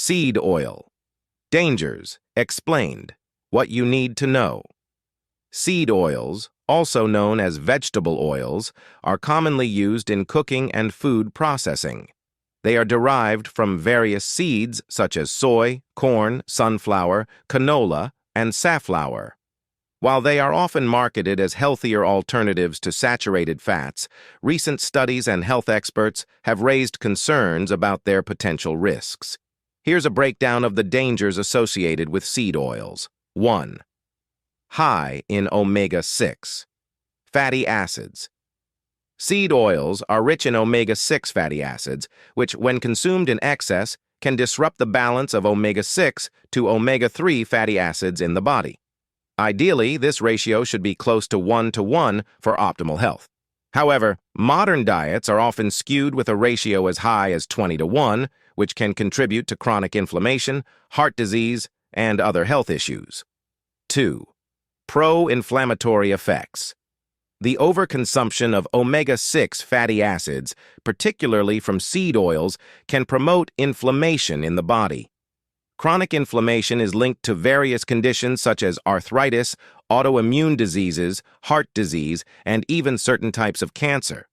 Seed oil. Dangers explained. What you need to know. Seed oils, also known as vegetable oils, are commonly used in cooking and food processing. They are derived from various seeds such as soy, corn, sunflower, canola, and safflower. While they are often marketed as healthier alternatives to saturated fats, recent studies and health experts have raised concerns about their potential risks. Here's a breakdown of the dangers associated with seed oils. 1. High in omega-6 fatty acids. Seed oils are rich in omega-6 fatty acids, which, when consumed in excess, can disrupt the balance of omega-6 to omega-3 fatty acids in the body. Ideally, this ratio should be close to 1:1 for optimal health. However, modern diets are often skewed with a ratio as high as 20:1, which can contribute to chronic inflammation, heart disease, and other health issues. 2. Pro-inflammatory effects. The overconsumption of omega-6 fatty acids, particularly from seed oils, can promote inflammation in the body. Chronic inflammation is linked to various conditions such as arthritis, autoimmune diseases, heart disease, and even certain types of cancer.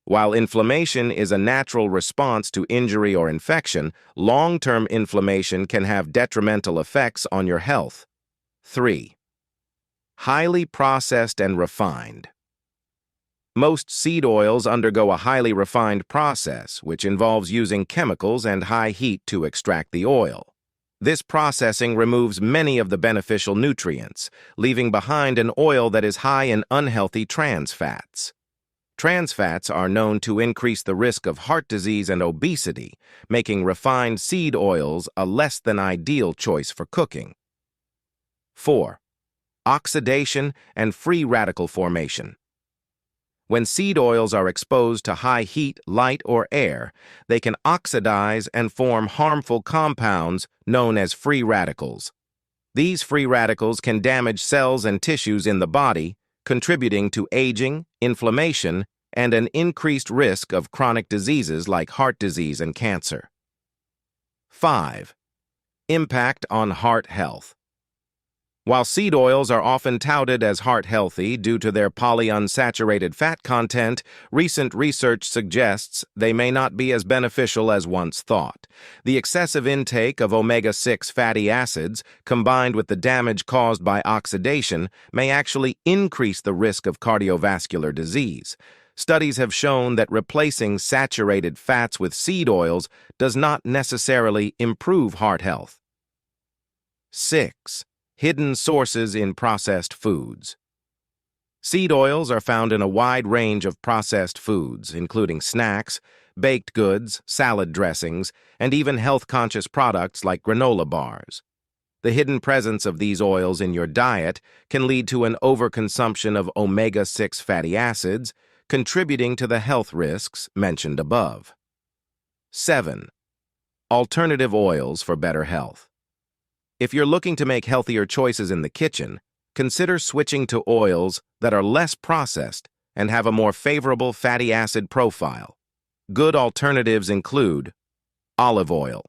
While inflammation is a natural response to injury or infection, long-term inflammation can have detrimental effects on your health. 3. Highly processed and refined. Most seed oils undergo a highly refined process, which involves using chemicals and high heat to extract the oil. This processing removes many of the beneficial nutrients, leaving behind an oil that is high in unhealthy trans fats. Trans fats are known to increase the risk of heart disease and obesity, making refined seed oils a less than ideal choice for cooking. 4. Oxidation and free radical formation. When seed oils are exposed to high heat, light, or air, they can oxidize and form harmful compounds known as free radicals. These free radicals can damage cells and tissues in the body, contributing to aging, inflammation, and an increased risk of chronic diseases like heart disease and cancer. 5. Impact on heart health. While seed oils are often touted as heart-healthy due to their polyunsaturated fat content, recent research suggests they may not be as beneficial as once thought. The excessive intake of omega-6 fatty acids, combined with the damage caused by oxidation, may actually increase the risk of cardiovascular disease. Studies have shown that replacing saturated fats with seed oils does not necessarily improve heart health. 6. Hidden sources in processed foods. Seed oils are found in a wide range of processed foods, including snacks, baked goods, salad dressings, and even health-conscious products like granola bars. The hidden presence of these oils in your diet can lead to an overconsumption of omega-6 fatty acids, contributing to the health risks mentioned above. 7. Alternative oils for better health. If you're looking to make healthier choices in the kitchen, consider switching to oils that are less processed and have a more favorable fatty acid profile. Good alternatives include olive oil.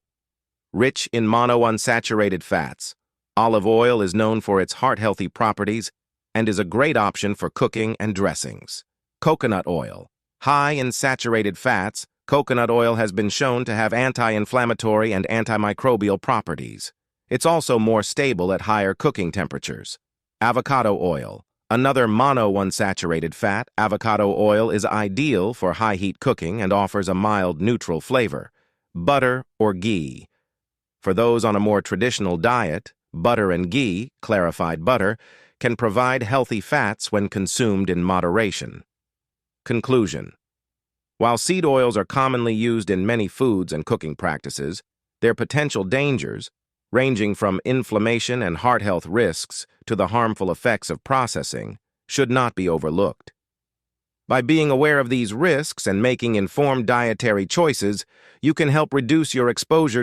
Rich in monounsaturated fats, olive oil is known for its heart-healthy properties and is a great option for cooking and dressings. Coconut oil. High in saturated fats, coconut oil has been shown to have anti-inflammatory and antimicrobial properties. It's also more stable at higher cooking temperatures. Avocado oil. Another monounsaturated fat, avocado oil is ideal for high-heat cooking and offers a mild, neutral flavor. Butter or ghee. For those on a more traditional diet, butter and ghee, clarified butter, can provide healthy fats when consumed in moderation. Conclusion. While seed oils are commonly used in many foods and cooking practices, their potential dangers, ranging from inflammation and heart health risks to the harmful effects of processing, should not be overlooked. By being aware of these risks and making informed dietary choices, you can help reduce your exposure